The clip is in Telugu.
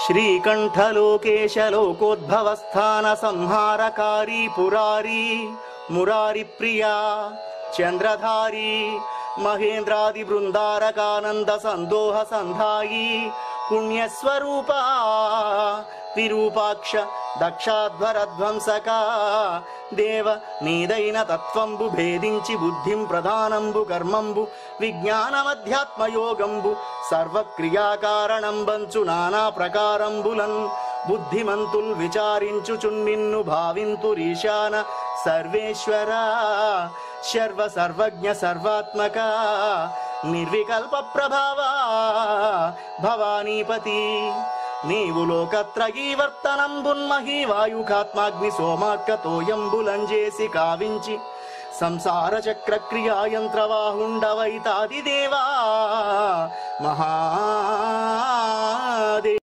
श्रीकंठलोकेश लोकोद्भवस्थान संहारकारी पुरारी मुरारी प्रिया चंद्रधारी महेंद्रादि बृंदारकानंद संदोह संधाई पुण्यस्वरूपा विरूपाक्ष दक्षाध्वरध्वंसका देव नीदैन तत्त्वंबु भेदिंచి बुद्धिं प्रधानंबु कर्मंबु विज्ञानमध्यात्मयोगंबु सर्वक्रियाकारणं బంచు నానా ప్రకారంబులన్ బుద్ధిమంతుల్ విచారించుచున్ నిన్ను భావింతురీశాన సర్వేశ్వర సర్వ సర్వజ్ఞ సర్వాత్మక నిర్వికల్ప ప్రభావ భవానీపతి నీవు లోకత్రయీవర్తనంబున్మహీ వాయుకాత్మాగ్ని సోమార్కతోయంబులంజేసి కావించి సంసార చక్ర క్రియాయంత్రవాహుండవైతాది దేవా మహాదేవా